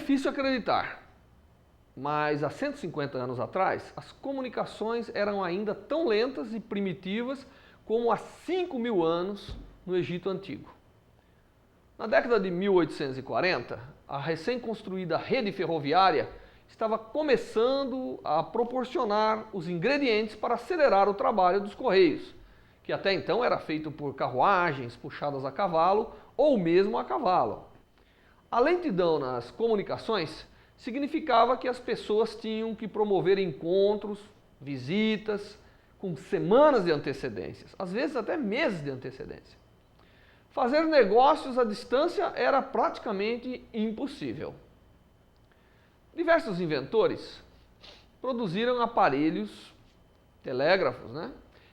difícil acreditar, mas há 150 anos atrás, as comunicações eram ainda tão lentas e primitivas como há 5.000 anos no Egito Antigo. Na década de 1840, a recém-construída rede ferroviária estava começando a proporcionar os ingredientes para acelerar o trabalho dos correios, que até então era feito por carruagens puxadas a cavalo ou mesmo a cavalo. A lentidão nas comunicações significava que as pessoas tinham que promover encontros, visitas, com semanas de antecedências, às vezes até meses de antecedência. Fazer negócios à distância era praticamente impossível. Diversos inventores produziram aparelhos, telégrafos,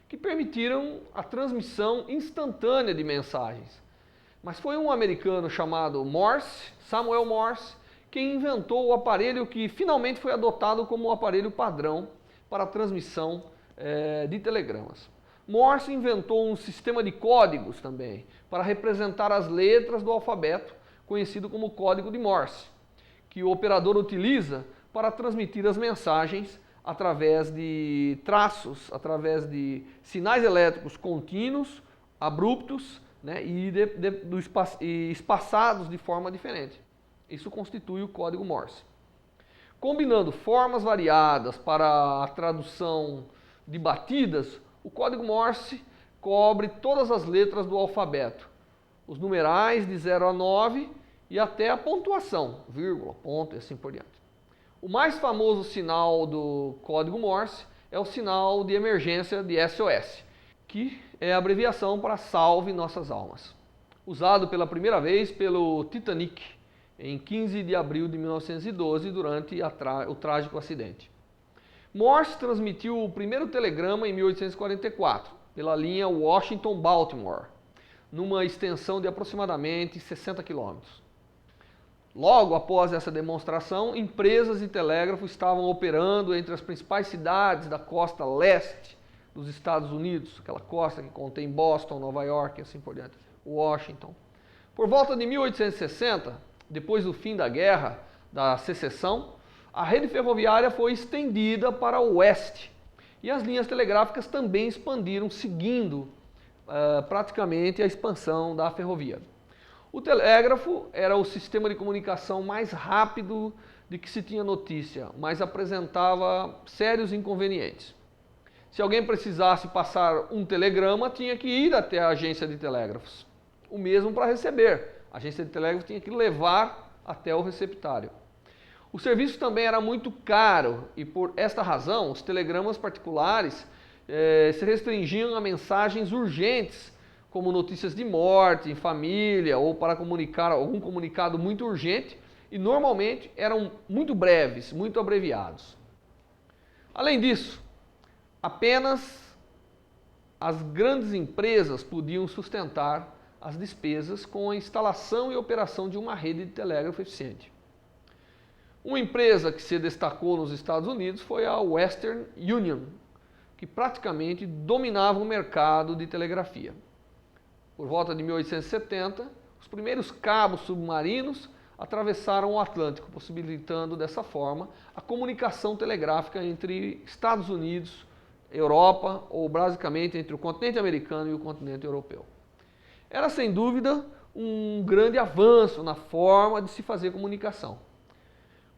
que permitiram a transmissão instantânea de mensagens. Mas foi um americano chamado Samuel Morse, quem inventou o aparelho que finalmente foi adotado como o aparelho padrão para a transmissão de telegramas. Morse inventou um sistema de códigos também, para representar as letras do alfabeto, conhecido como código de Morse, que o operador utiliza para transmitir as mensagens através de traços, através de sinais elétricos contínuos, abruptos, e espaçados de forma diferente. Isso constitui o código Morse. Combinando formas variadas para a tradução de batidas, o código Morse cobre todas as letras do alfabeto, os numerais de 0 a 9 e até a pontuação, vírgula, ponto e assim por diante. O mais famoso sinal do código Morse é o sinal de emergência de SOS, que é a abreviação para Salve Nossas Almas, usado pela primeira vez pelo Titanic em 15 de abril de 1912 durante o trágico acidente. Morse transmitiu o primeiro telegrama em 1844 pela linha Washington-Baltimore, numa extensão de aproximadamente 60 quilômetros. Logo após essa demonstração, empresas de telégrafo estavam operando entre as principais cidades da costa leste dos Estados Unidos, aquela costa que contém Boston, Nova York e assim por diante, Washington. Por volta de 1860, depois do fim da Guerra da Secessão, a rede ferroviária foi estendida para o oeste e as linhas telegráficas também expandiram, seguindo praticamente a expansão da ferrovia. O telégrafo era o sistema de comunicação mais rápido de que se tinha notícia, mas apresentava sérios inconvenientes. Se alguém precisasse passar um telegrama, tinha que ir até a agência de telégrafos. O mesmo para receber. A agência de telégrafo tinha que levar até o receptário. O serviço também era muito caro e, por esta razão, os telegramas particulares se restringiam a mensagens urgentes, como notícias de morte em família ou para comunicar algum comunicado muito urgente, e normalmente eram muito breves, muito abreviados. Além disso, apenas as grandes empresas podiam sustentar as despesas com a instalação e operação de uma rede de telégrafo eficiente. Uma empresa que se destacou nos Estados Unidos foi a Western Union, que praticamente dominava o mercado de telegrafia. Por volta de 1870, os primeiros cabos submarinos atravessaram o Atlântico, possibilitando dessa forma a comunicação telegráfica entre Estados Unidos, Europa, ou basicamente entre o continente americano e o continente europeu. Era sem dúvida um grande avanço na forma de se fazer comunicação.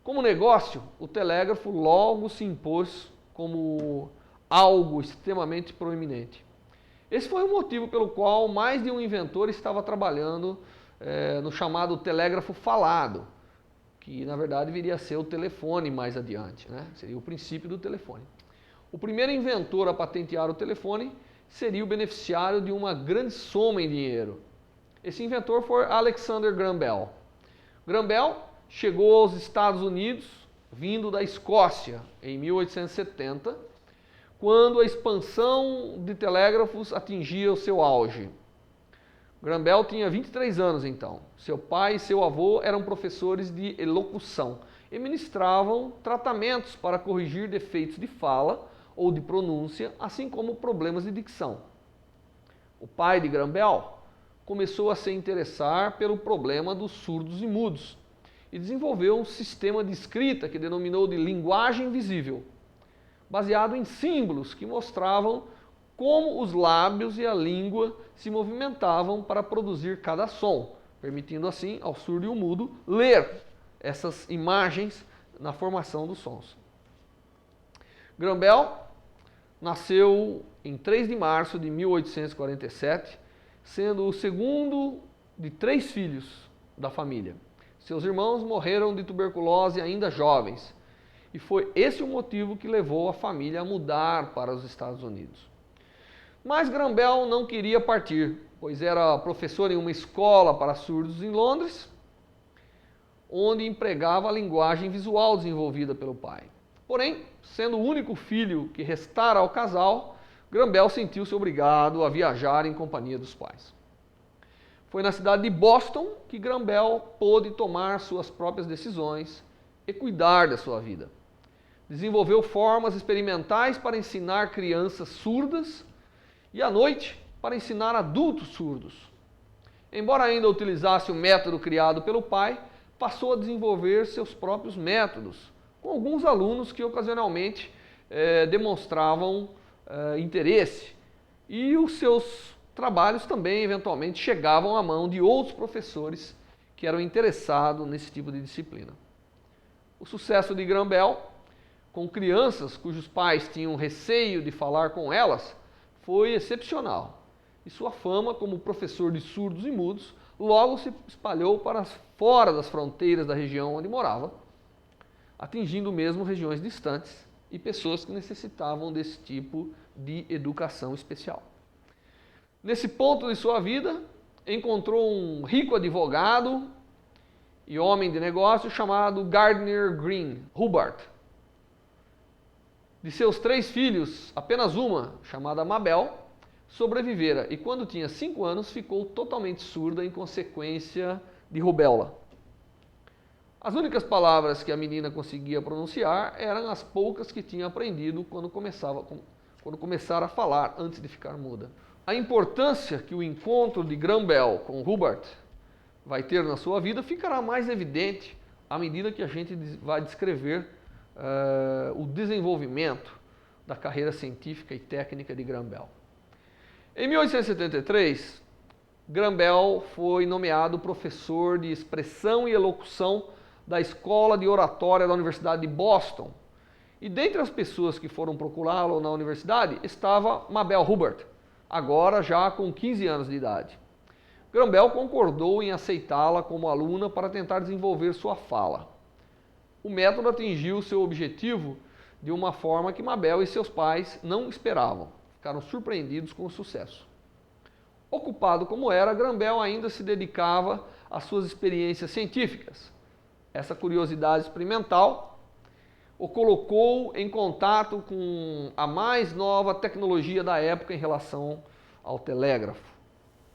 Como negócio, o telégrafo logo se impôs como algo extremamente proeminente. Esse foi o motivo pelo qual mais de um inventor estava trabalhando no chamado telégrafo falado, que na verdade viria a ser o telefone mais adiante, seria o princípio do telefone. O primeiro inventor a patentear o telefone seria o beneficiário de uma grande soma em dinheiro. Esse inventor foi Alexander Graham Bell. Graham Bell chegou aos Estados Unidos vindo da Escócia em 1870, quando a expansão de telégrafos atingia o seu auge. Graham Bell tinha 23 anos então. Seu pai e seu avô eram professores de elocução e ministravam tratamentos para corrigir defeitos de fala ou de pronúncia, assim como problemas de dicção. O pai de Graham Bell começou a se interessar pelo problema dos surdos e mudos e desenvolveu um sistema de escrita que denominou de linguagem visível, baseado em símbolos que mostravam como os lábios e a língua se movimentavam para produzir cada som, permitindo assim ao surdo e ao mudo ler essas imagens na formação dos sons. Graham Bell nasceu em 3 de março de 1847, sendo o segundo de 3 filhos da família. Seus irmãos morreram de tuberculose ainda jovens, e foi esse o motivo que levou a família a mudar para os Estados Unidos. Mas Graham Bell não queria partir, pois era professor em uma escola para surdos em Londres, onde empregava a linguagem visual desenvolvida pelo pai. Porém, sendo o único filho que restara ao casal, Graham Bell sentiu-se obrigado a viajar em companhia dos pais. Foi na cidade de Boston que Graham Bell pôde tomar suas próprias decisões e cuidar da sua vida. Desenvolveu formas experimentais para ensinar crianças surdas e à noite para ensinar adultos surdos. Embora ainda utilizasse o método criado pelo pai, passou a desenvolver seus próprios métodos, com alguns alunos que ocasionalmente demonstravam interesse, e os seus trabalhos também eventualmente chegavam à mão de outros professores que eram interessados nesse tipo de disciplina. O sucesso de Graham Bell com crianças cujos pais tinham receio de falar com elas foi excepcional, e sua fama como professor de surdos e mudos logo se espalhou para fora das fronteiras da região onde morava, atingindo mesmo regiões distantes e pessoas que necessitavam desse tipo de educação especial. Nesse ponto de sua vida, encontrou um rico advogado e homem de negócio chamado Gardner Green Hubbard. De seus 3 filhos, apenas uma, chamada Mabel, sobrevivera e quando tinha 5 anos ficou totalmente surda em consequência de rubéola. As únicas palavras que a menina conseguia pronunciar eram as poucas que tinha aprendido quando começara a falar antes de ficar muda. A importância que o encontro de Graham Bell com Hubbard vai ter na sua vida ficará mais evidente à medida que a gente vai descrever o desenvolvimento da carreira científica e técnica de Graham Bell. Em 1873, Graham Bell foi nomeado professor de expressão e elocução da Escola de Oratória da Universidade de Boston. E dentre as pessoas que foram procurá-lo na universidade estava Mabel Hubbard, agora já com 15 anos de idade. Graham Bell concordou em aceitá-la como aluna para tentar desenvolver sua fala. O método atingiu seu objetivo de uma forma que Mabel e seus pais não esperavam. Ficaram surpreendidos com o sucesso. Ocupado como era, Graham Bell ainda se dedicava às suas experiências científicas. Essa curiosidade experimental o colocou em contato com a mais nova tecnologia da época em relação ao telégrafo.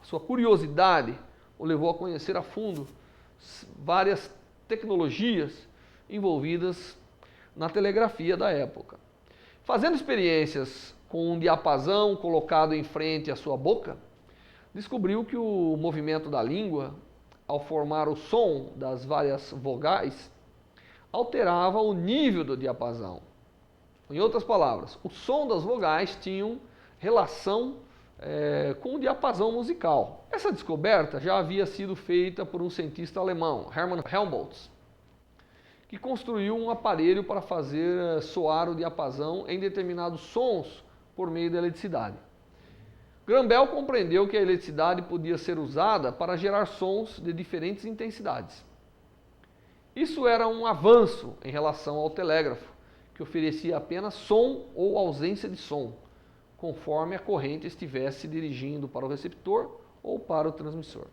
Sua curiosidade o levou a conhecer a fundo várias tecnologias envolvidas na telegrafia da época. Fazendo experiências com um diapasão colocado em frente à sua boca, descobriu que o movimento da língua, ao formar o som das várias vogais, alterava o nível do diapasão. Em outras palavras, o som das vogais tinha relação com o diapasão musical. Essa descoberta já havia sido feita por um cientista alemão, Hermann Helmholtz, que construiu um aparelho para fazer soar o diapasão em determinados sons por meio da eletricidade. Graham Bell compreendeu que a eletricidade podia ser usada para gerar sons de diferentes intensidades. Isso era um avanço em relação ao telégrafo, que oferecia apenas som ou ausência de som, conforme a corrente estivesse dirigindo para o receptor ou para o transmissor.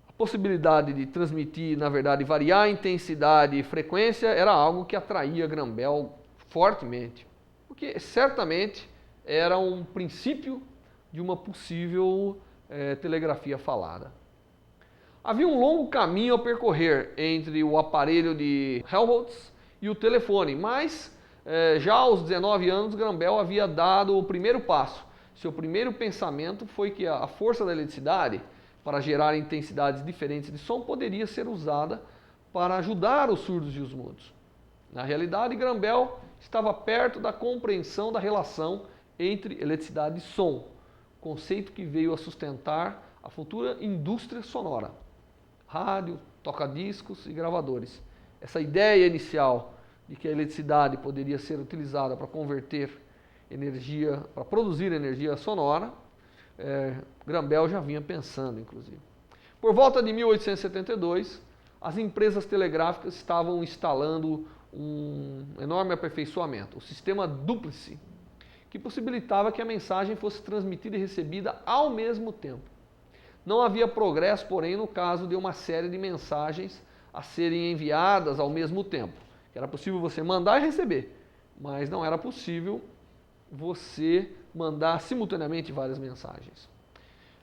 A possibilidade de transmitir, na verdade, variar a intensidade e frequência era algo que atraía Graham Bell fortemente, porque certamente era um princípio de uma possível telegrafia falada. Havia um longo caminho a percorrer entre o aparelho de Helmholtz e o telefone, mas já aos 19 anos Graham Bell havia dado o primeiro passo. Seu primeiro pensamento foi que a força da eletricidade para gerar intensidades diferentes de som, poderia ser usada para ajudar os surdos e os mudos. Na realidade, Graham Bell estava perto da compreensão da relação entre eletricidade e som, conceito que veio a sustentar a futura indústria sonora, rádio, toca-discos e gravadores. Essa ideia inicial de que a eletricidade poderia ser utilizada para converter energia, para produzir energia sonora, Graham Bell já vinha pensando, inclusive. Por volta de 1872, as empresas telegráficas estavam instalando um enorme aperfeiçoamento, o sistema dúplice, que possibilitava que a mensagem fosse transmitida e recebida ao mesmo tempo. Não havia progresso, porém, no caso de uma série de mensagens a serem enviadas ao mesmo tempo. Era possível você mandar e receber, mas não era possível você mandar simultaneamente várias mensagens.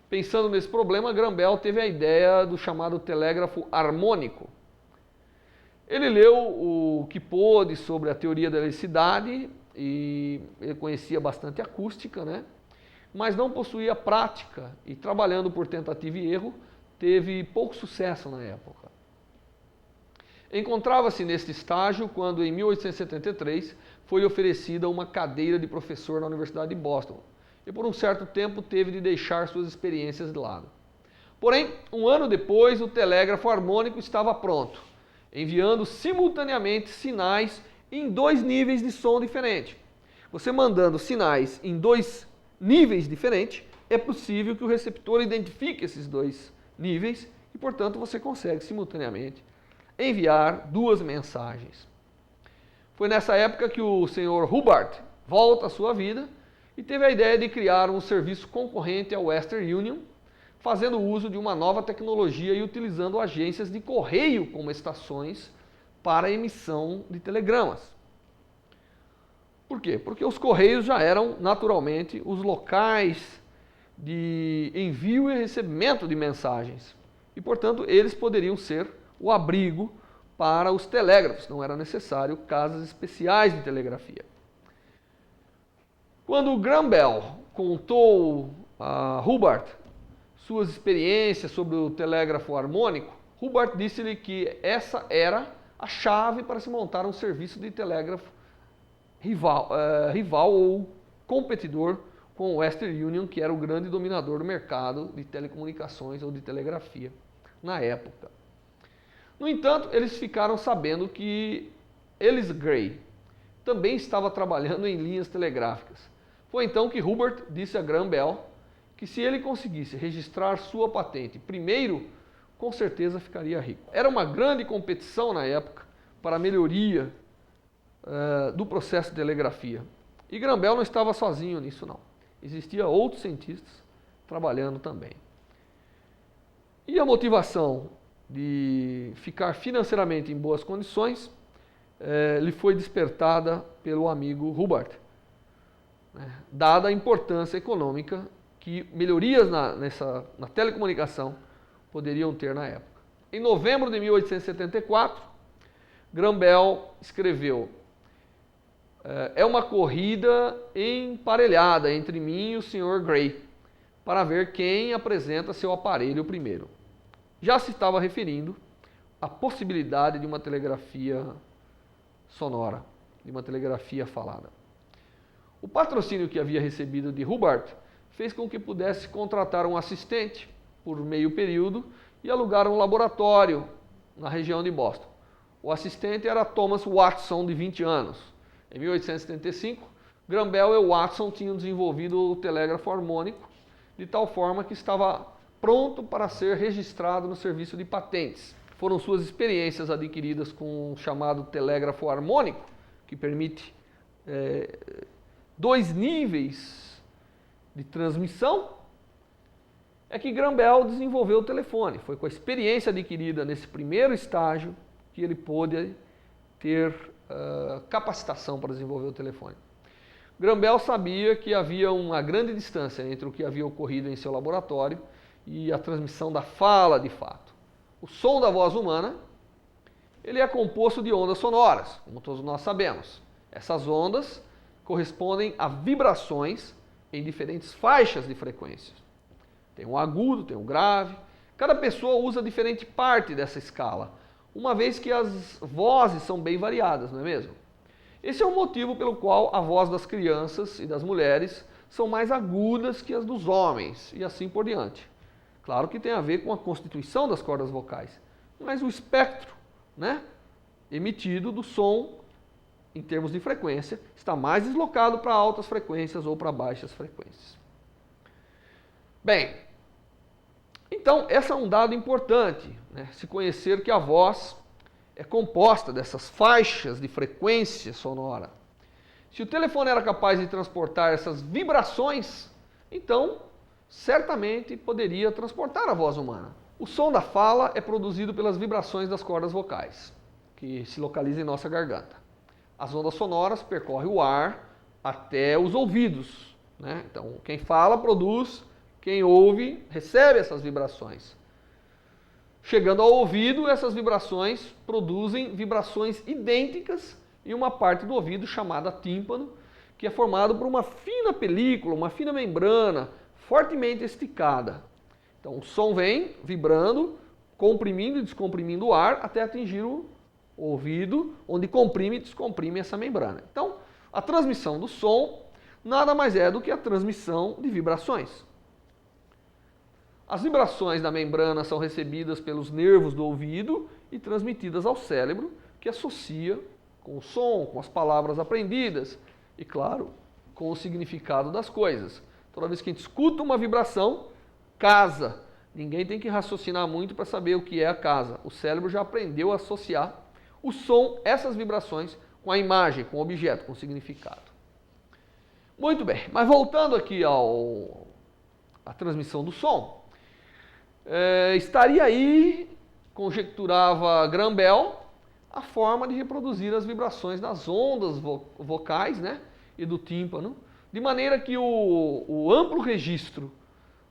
Pensando nesse problema, Graham Bell teve a ideia do chamado telégrafo harmônico. Ele leu o que pôde sobre a teoria da eletricidade e ele conhecia bastante acústica, né? Mas não possuía prática e, trabalhando por tentativa e erro, teve pouco sucesso na época. Encontrava-se neste estágio quando, em 1873, foi oferecida uma cadeira de professor na Universidade de Boston e, por um certo tempo, teve de deixar suas experiências de lado. Porém, um ano depois, o telégrafo harmônico estava pronto, enviando simultaneamente sinais em 2 níveis de som diferentes. Você mandando sinais em 2 níveis diferentes, é possível que o receptor identifique esses 2 níveis e, portanto, você consegue simultaneamente enviar 2 mensagens. Foi nessa época que o Sr. Hubbard volta à sua vida e teve a ideia de criar um serviço concorrente ao Western Union, fazendo uso de uma nova tecnologia e utilizando agências de correio como estações para a emissão de telegramas. Por quê? Porque os correios já eram, naturalmente, os locais de envio e recebimento de mensagens. E, portanto, eles poderiam ser o abrigo para os telégrafos. Não era necessário casas especiais de telegrafia. Quando Graham Bell contou a Hubbard suas experiências sobre o telégrafo harmônico, Hubbard disse-lhe que essa era a chave para se montar um serviço de telégrafo rival ou competidor com o Western Union, que era o grande dominador do mercado de telecomunicações ou de telegrafia na época. No entanto, eles ficaram sabendo que Ellis Gray também estava trabalhando em linhas telegráficas. Foi então que Hubbard disse a Graham Bell que se ele conseguisse registrar sua patente primeiro, com certeza ficaria rico. Era uma grande competição na época para a melhoria do processo de telegrafia. E Graham Bell não estava sozinho nisso, não. Existiam outros cientistas trabalhando também. E a motivação de ficar financeiramente em boas condições lhe foi despertada pelo amigo Hubbard, dada a importância econômica que melhorias na telecomunicação poderiam ter na época. Em novembro de 1874, Graham Bell escreveu: é uma corrida emparelhada entre mim e o Sr. Gray, para ver quem apresenta seu aparelho primeiro. Já se estava referindo à possibilidade de uma telegrafia sonora, de uma telegrafia falada. O patrocínio que havia recebido de Hubbard fez com que pudesse contratar um assistente por meio período e alugar um laboratório na região de Boston. O assistente era Thomas Watson, de 20 anos. Em 1875, Graham Bell e Watson tinham desenvolvido o telégrafo harmônico de tal forma que estava pronto para ser registrado no serviço de patentes. Foram suas experiências adquiridas com o chamado telégrafo harmônico, que permite 2 níveis de transmissão, é que Graham Bell desenvolveu o telefone. Foi com a experiência adquirida nesse primeiro estágio que ele pôde ter capacitação para desenvolver o telefone. Graham Bell sabia que havia uma grande distância entre o que havia ocorrido em seu laboratório e a transmissão da fala de fato. O som da voz humana, ele é composto de ondas sonoras, como todos nós sabemos. Essas ondas correspondem a vibrações em diferentes faixas de frequência. Tem um agudo, tem um grave, Cada pessoa usa diferente parte dessa escala, uma vez que as vozes são bem variadas, não é mesmo? Esse é o motivo pelo qual a voz das crianças e das mulheres são mais agudas que as dos homens, e assim por diante. Claro que tem a ver com a constituição das cordas vocais, mas o espectro, né, emitido do som, em termos de frequência, está mais deslocado para altas frequências ou para baixas frequências. Bem, então esse é um dado importante, né, se conhecer que a voz é composta dessas faixas de frequência sonora. Se o telefone era capaz de transportar essas vibrações, então certamente poderia transportar a voz humana. O som da fala é produzido pelas vibrações das cordas vocais, que se localizam em nossa garganta. As ondas sonoras percorrem o ar até os ouvidos, né? Então, quem fala produz, quem ouve recebe essas vibrações. Chegando ao ouvido, essas vibrações produzem vibrações idênticas em uma parte do ouvido chamada tímpano, que é formado por uma fina película, uma fina membrana, fortemente esticada. Então o som vem vibrando, comprimindo e descomprimindo o ar até atingir o ouvido, onde comprime e descomprime essa membrana. Então, a transmissão do som nada mais é do que a transmissão de vibrações. As vibrações da membrana são recebidas pelos nervos do ouvido e transmitidas ao cérebro, que associa com o som, com as palavras aprendidas e, claro, com o significado das coisas. Toda vez que a gente escuta uma vibração, casa. Ninguém tem que raciocinar muito para saber o que é a casa. O cérebro já aprendeu a associar o som, essas vibrações, com a imagem, com o objeto, com o significado. Muito bem, mas voltando aqui à transmissão do som, estaria aí, conjecturava Graham Bell, a forma de reproduzir as vibrações das ondas vocais, né, e do tímpano, de maneira que o amplo registro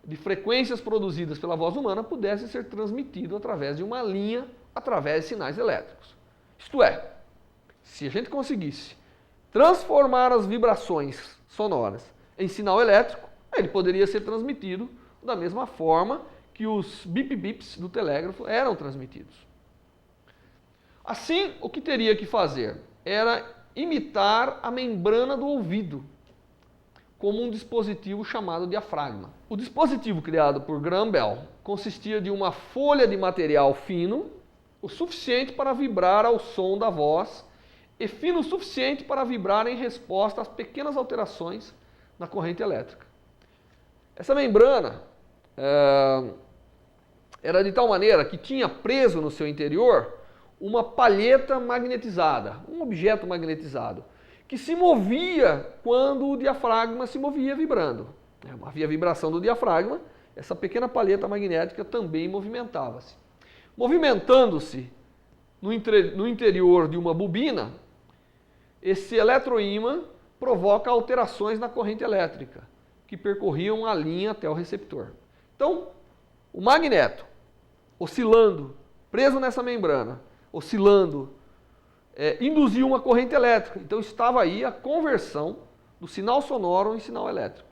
de frequências produzidas pela voz humana pudesse ser transmitido através de uma linha, através de sinais elétricos. Isto é, se a gente conseguisse transformar as vibrações sonoras em sinal elétrico, ele poderia ser transmitido da mesma forma que os bip-bips do telégrafo eram transmitidos. Assim, o que teria que fazer era imitar a membrana do ouvido, como um dispositivo chamado diafragma. O dispositivo criado por Graham Bell consistia de uma folha de material fino, o suficiente para vibrar ao som da voz e fino o suficiente para vibrar em resposta às pequenas alterações na corrente elétrica. Essa membrana era de tal maneira que tinha preso no seu interior uma palheta magnetizada, um objeto magnetizado, que se movia quando o diafragma se movia vibrando. Havia vibração do diafragma, essa pequena palheta magnética também movimentava-se. Movimentando-se no interior de uma bobina, esse eletroímã provoca alterações na corrente elétrica, que percorriam a linha até o receptor. Então, o magneto, oscilando, preso nessa membrana, oscilando, induziu uma corrente elétrica. Então estava aí a conversão do sinal sonoro em sinal elétrico.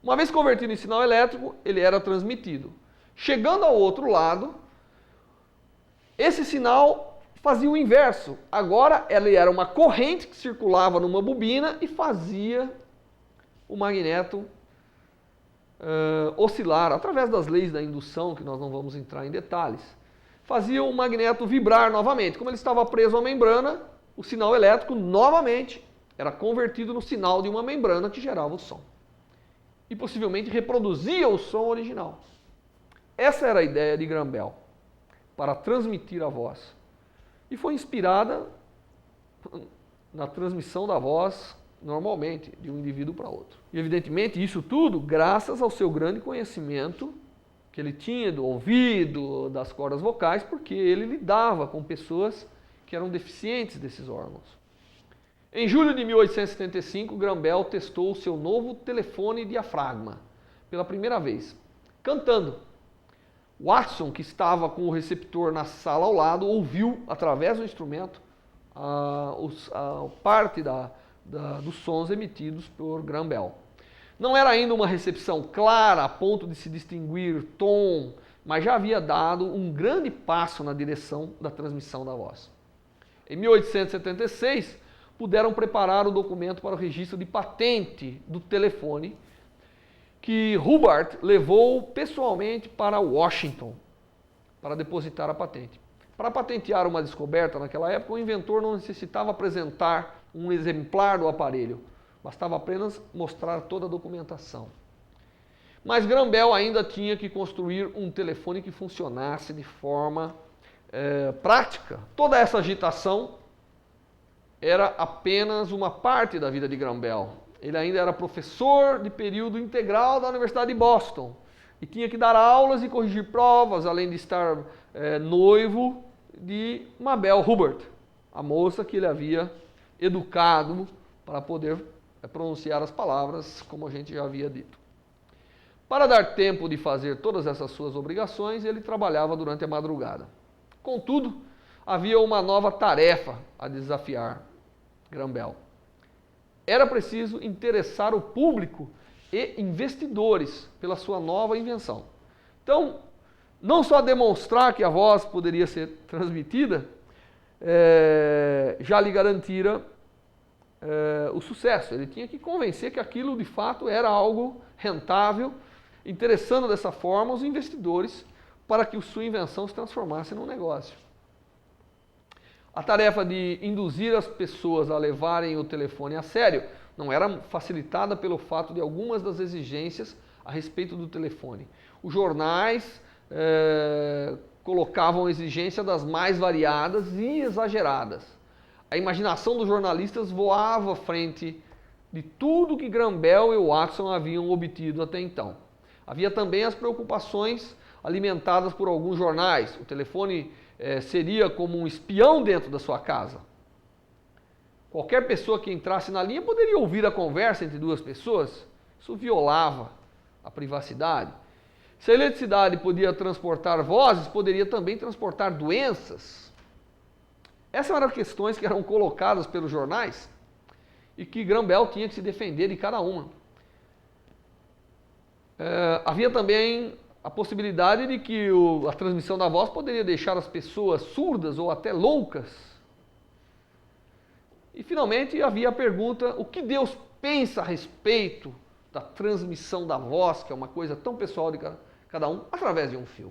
Uma vez convertido em sinal elétrico, ele era transmitido. Chegando ao outro lado, esse sinal fazia o inverso. Agora ele era uma corrente que circulava numa bobina e fazia o magneto oscilar, através das leis da indução, que nós não vamos entrar em detalhes. Fazia o magneto vibrar novamente. Como ele estava preso à membrana, o sinal elétrico novamente era convertido no sinal de uma membrana que gerava o som. E possivelmente reproduzia o som original. Essa era a ideia de Graham Bell, para transmitir a voz. E foi inspirada na transmissão da voz, normalmente, de um indivíduo para outro. E evidentemente isso tudo graças ao seu grande conhecimento que ele tinha do ouvido, das cordas vocais, porque ele lidava com pessoas que eram deficientes desses órgãos. Em julho de 1875, Graham Bell testou o seu novo telefone diafragma pela primeira vez, cantando. Watson, que estava com o receptor na sala ao lado, ouviu, através do instrumento, a parte dos sons emitidos por Graham Bell. Não era ainda uma recepção clara a ponto de se distinguir tom mas já havia dado um grande passo na direção da transmissão da voz. Em 1876, puderam preparar o documento para o registro de patente do telefone, que Hubbard levou pessoalmente para Washington para depositar a patente. Para patentear uma descoberta naquela época, o inventor não necessitava apresentar um exemplar do aparelho, bastava apenas mostrar toda a documentação. Mas Graham Bell ainda tinha que construir um telefone que funcionasse de forma prática. Toda essa agitação era apenas uma parte da vida de Graham Bell. Ele ainda era professor de período integral da Universidade de Boston e tinha que dar aulas e corrigir provas, além de estar noivo de Mabel Hubbard, a moça que ele havia educado para poder pronunciar as palavras, como a gente já havia dito. Para dar tempo de fazer todas essas suas obrigações, ele trabalhava durante a madrugada. Contudo, havia uma nova tarefa a desafiar Graham Bell. Era preciso interessar o público e investidores pela sua nova invenção. Então, não só demonstrar que a voz poderia ser transmitida, já lhe garantira o sucesso. Ele tinha que convencer que aquilo de fato era algo rentável, interessando dessa forma os investidores para que sua invenção se transformasse num negócio. A tarefa de induzir as pessoas a levarem o telefone a sério não era facilitada pelo fato de algumas das exigências a respeito do telefone. Os jornais colocavam exigências das mais variadas e exageradas. A imaginação dos jornalistas voava à frente de tudo que Graham Bell e Watson haviam obtido até então. Havia também as preocupações alimentadas por alguns jornais. O telefone seria como um espião dentro da sua casa. Qualquer pessoa que entrasse na linha poderia ouvir a conversa entre duas pessoas. Isso violava a privacidade. Se a eletricidade podia transportar vozes, poderia também transportar doenças. Essas eram questões que eram colocadas pelos jornais e que Graham Bell tinha que se defender de cada uma. Havia também a possibilidade de que a transmissão da voz poderia deixar as pessoas surdas ou até loucas. E finalmente havia a pergunta: o que Deus pensa a respeito da transmissão da voz, que é uma coisa tão pessoal de cada um, através de um fio?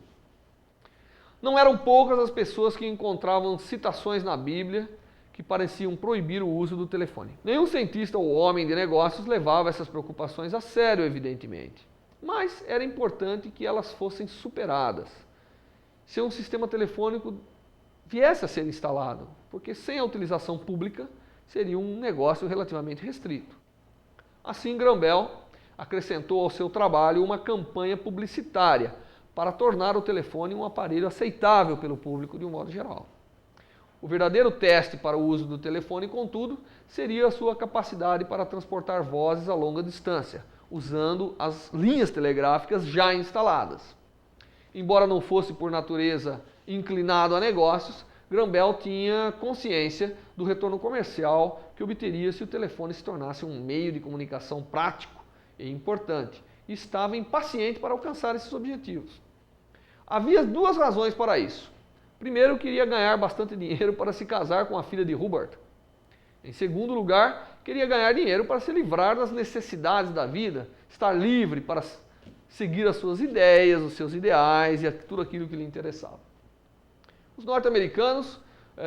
Não eram poucas as pessoas que encontravam citações na Bíblia que pareciam proibir o uso do telefone. Nenhum cientista ou homem de negócios levava essas preocupações a sério, evidentemente. Mas era importante que elas fossem superadas. Se um sistema telefônico viesse a ser instalado, porque sem a utilização pública seria um negócio relativamente restrito. Assim, Graham Bell acrescentou ao seu trabalho uma campanha publicitária para tornar o telefone um aparelho aceitável pelo público de um modo geral. O verdadeiro teste para o uso do telefone, contudo, seria a sua capacidade para transportar vozes a longa distância, usando as linhas telegráficas já instaladas. Embora não fosse por natureza inclinado a negócios, Graham Bell tinha consciência do retorno comercial que obteria se o telefone se tornasse um meio de comunicação prático e importante, e estava impaciente para alcançar esses objetivos. Havia duas razões para isso. Primeiro, queria ganhar bastante dinheiro para se casar com a filha de Hubbard. Em segundo lugar, queria ganhar dinheiro para se livrar das necessidades da vida, estar livre para seguir as suas ideias, os seus ideais e tudo aquilo que lhe interessava. Os norte-americanos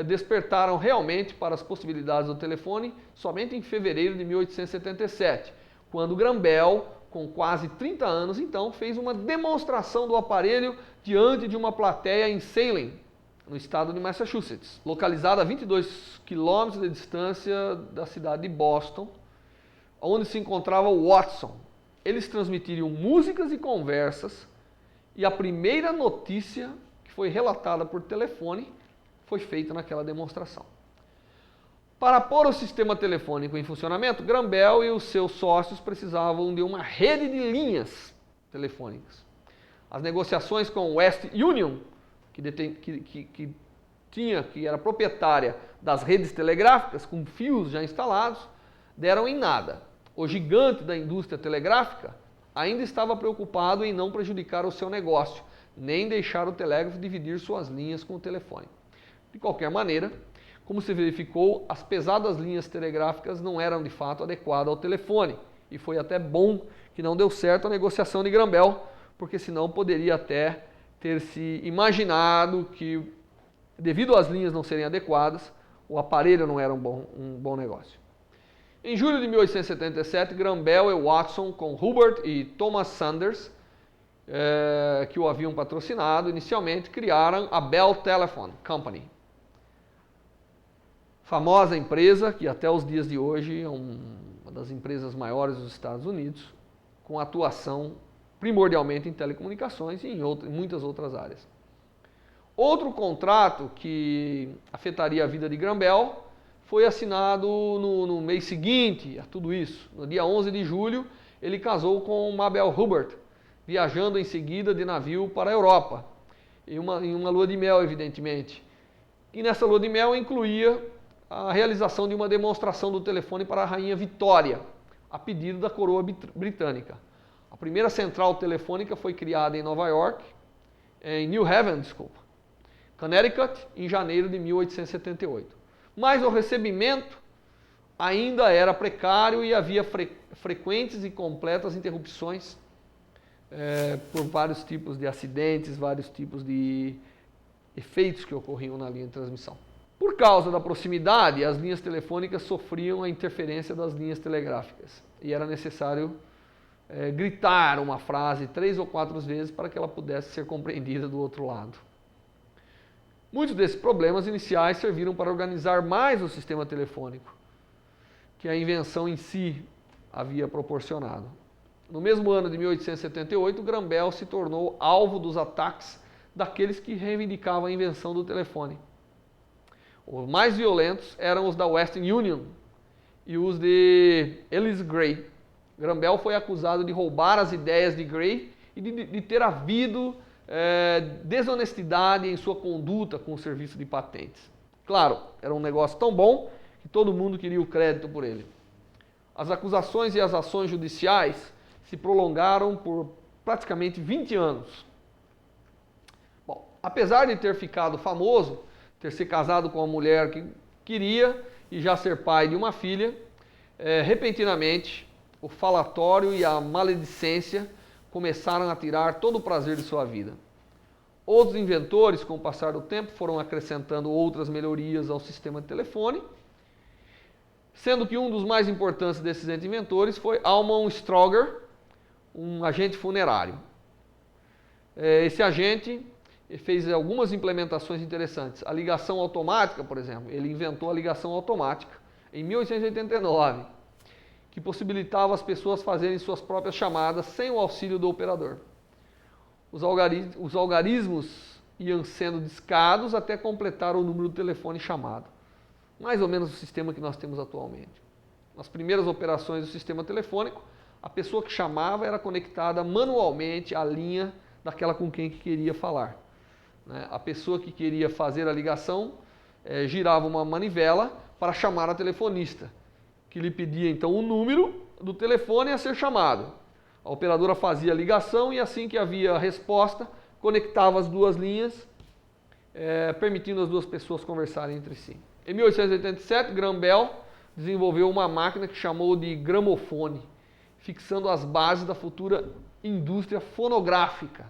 despertaram realmente para as possibilidades do telefone somente em fevereiro de 1877, quando Graham Bell, com quase 30 anos, então, fez uma demonstração do aparelho diante de uma plateia em Salem, no estado de Massachusetts, localizada a 22 quilômetros de distância da cidade de Boston, onde se encontrava o Watson. Eles transmitiriam músicas e conversas, e a primeira notícia que foi relatada por telefone foi feita naquela demonstração. Para pôr o sistema telefônico em funcionamento, Graham Bell e os seus sócios precisavam de uma rede de linhas telefônicas. As negociações com o West Union, que era proprietária das redes telegráficas, com fios já instalados, deram em nada. O gigante da indústria telegráfica ainda estava preocupado em não prejudicar o seu negócio, nem deixar o telégrafo dividir suas linhas com o telefone. De qualquer maneira, como se verificou, as pesadas linhas telegráficas não eram de fato adequadas ao telefone, e foi até bom que não deu certo a negociação de Graham-Bell, porque senão poderia até ter se imaginado que, devido às linhas não serem adequadas, o aparelho não era um bom negócio. Em julho de 1877, Graham-Bell e Watson, com Hubert e Thomas Sanders, que o haviam patrocinado inicialmente, criaram a Bell Telephone Company. Famosa empresa que até os dias de hoje é uma das empresas maiores dos Estados Unidos, com atuação primordialmente em telecomunicações e em muitas outras áreas. Outro contrato que afetaria a vida de Graham-Bell foi assinado no mês seguinte a tudo isso. No dia 11 de julho, ele casou com Mabel Hubert, viajando em seguida de navio para a Europa, em uma lua de mel, evidentemente. E nessa lua de mel incluía a realização de uma demonstração do telefone para a rainha Vitória, a pedido da coroa britânica. A primeira central telefônica foi criada em Nova York, em New Haven, Connecticut, em janeiro de 1878. Mas o recebimento ainda era precário e havia frequentes e completas interrupções por vários tipos de acidentes, vários tipos de efeitos que ocorriam na linha de transmissão. Por causa da proximidade, as linhas telefônicas sofriam a interferência das linhas telegráficas e era necessário gritar uma frase 3 ou 4 vezes para que ela pudesse ser compreendida do outro lado. Muitos desses problemas iniciais serviram para organizar mais o sistema telefônico, que a invenção em si havia proporcionado. No mesmo ano de 1878, Graham-Bell se tornou alvo dos ataques daqueles que reivindicavam a invenção do telefone. Os mais violentos eram os da Western Union e os de Ellis Gray. Graham-Bell foi acusado de roubar as ideias de Gray e de ter havido desonestidade em sua conduta com o serviço de patentes. Claro, era um negócio tão bom que todo mundo queria o crédito por ele. As acusações e as ações judiciais se prolongaram por praticamente 20 anos. Bom, apesar de ter ficado famoso, ter se casado com uma mulher que queria e já ser pai de uma filha, repentinamente o falatório e a maledicência começaram a tirar todo o prazer de sua vida. Outros inventores, com o passar do tempo, foram acrescentando outras melhorias ao sistema de telefone, sendo que um dos mais importantes desses inventores foi Almon Stroger, um agente funerário. Esse agente fez algumas implementações interessantes. A ligação automática, por exemplo, ele inventou a ligação automática em 1889, que possibilitava as pessoas fazerem suas próprias chamadas sem o auxílio do operador. Os algarismos iam sendo discados até completar o número do telefone chamado. Mais ou menos o sistema que nós temos atualmente. Nas primeiras operações do sistema telefônico, a pessoa que chamava era conectada manualmente à linha daquela com quem queria falar. A pessoa que queria fazer a ligação girava uma manivela para chamar a telefonista, que lhe pedia então o número do telefone a ser chamado. A operadora fazia a ligação e assim que havia a resposta, conectava as duas linhas, permitindo as duas pessoas conversarem entre si. Em 1887, Graham-Bell desenvolveu uma máquina que chamou de gramofone, fixando as bases da futura indústria fonográfica,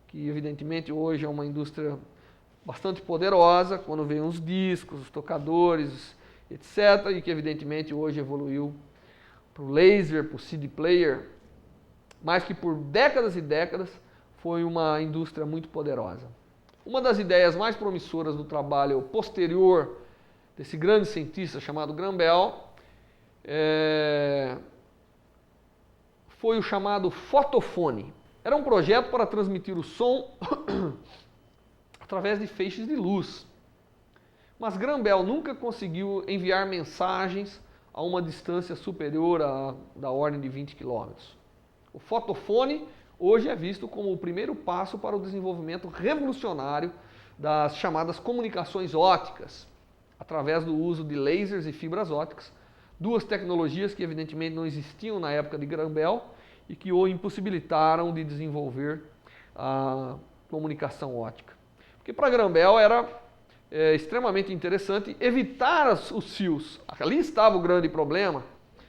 que evidentemente hoje é uma indústria bastante poderosa, quando vem os discos, os tocadores, etc., e que evidentemente hoje evoluiu para o laser, para o CD player, mas que por décadas e décadas foi uma indústria muito poderosa. Uma das ideias mais promissoras do trabalho posterior desse grande cientista chamado Graham-Bell foi o chamado fotofone. Era um projeto para transmitir o som através de feixes de luz. Mas Graham-Bell nunca conseguiu enviar mensagens a uma distância superior da ordem de 20 km. O fotofone hoje é visto como o primeiro passo para o desenvolvimento revolucionário das chamadas comunicações ópticas, através do uso de lasers e fibras ópticas, duas tecnologias que evidentemente não existiam na época de Graham-Bell e que o impossibilitaram de desenvolver comunicação ótica. Porque para Graham Bell era extremamente interessante evitar os fios. Ali estava o grande problema,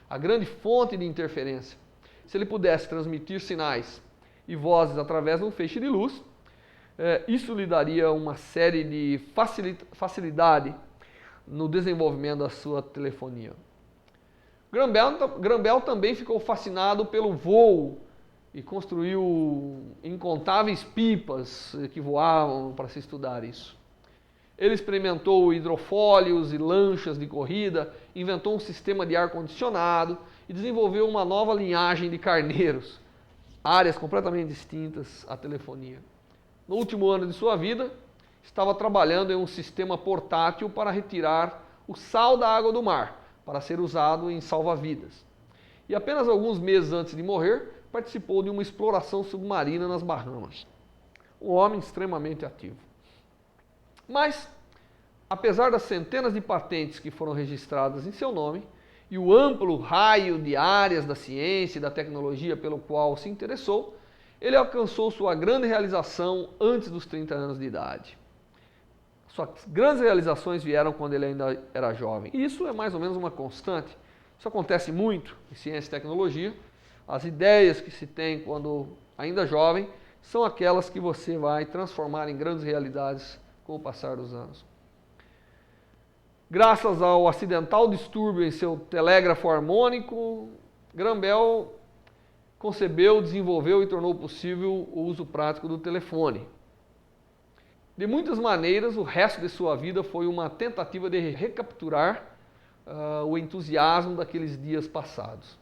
a grande fonte de interferência. Se ele pudesse transmitir sinais e vozes através de um feixe de luz, isso lhe daria uma série de facilidade no desenvolvimento da sua telefonia. Graham Bell também ficou fascinado pelo voo e construiu incontáveis pipas que voavam para se estudar isso. Ele experimentou hidrofólios e lanchas de corrida, inventou um sistema de ar-condicionado e desenvolveu uma nova linhagem de carneiros, áreas completamente distintas à telefonia. No último ano de sua vida, estava trabalhando em um sistema portátil para retirar o sal da água do mar, para ser usado em salva-vidas. E apenas alguns meses antes de morrer, participou de uma exploração submarina nas Bahamas. Um homem extremamente ativo. Mas, apesar das centenas de patentes que foram registradas em seu nome, e o amplo raio de áreas da ciência e da tecnologia pelo qual se interessou, ele alcançou sua grande realização antes dos 30 anos de idade. Suas grandes realizações vieram quando ele ainda era jovem. E isso é mais ou menos uma constante. Isso acontece muito em ciência e tecnologia. As ideias que se tem quando ainda jovem são aquelas que você vai transformar em grandes realidades com o passar dos anos. Graças ao acidental distúrbio em seu telégrafo harmônico, Graham Bell concebeu, desenvolveu e tornou possível o uso prático do telefone. De muitas maneiras, o resto de sua vida foi uma tentativa de recapturar o entusiasmo daqueles dias passados.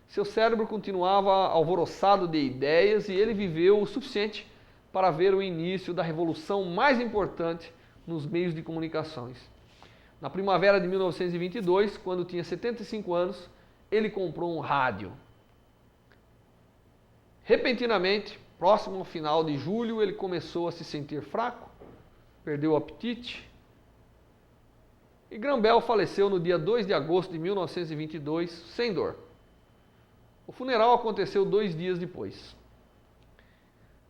Seu cérebro continuava alvoroçado de ideias e ele viveu o suficiente para ver o início da revolução mais importante nos meios de comunicações. Na primavera de 1922, quando tinha 75 anos, ele comprou um rádio. Repentinamente, próximo ao final de julho, ele começou a se sentir fraco, perdeu o apetite. E Graham Bell faleceu no dia 2 de agosto de 1922, sem dor. O funeral aconteceu 2 dias depois.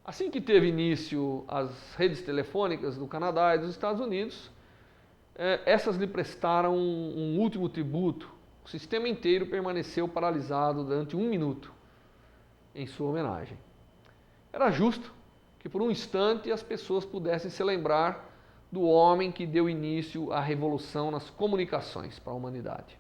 Assim que teve início as redes telefônicas do Canadá e dos Estados Unidos, essas lhe prestaram um último tributo. O sistema inteiro permaneceu paralisado durante 1 minuto em sua homenagem. Era justo que por um instante as pessoas pudessem se lembrar do homem que deu início à revolução nas comunicações para a humanidade.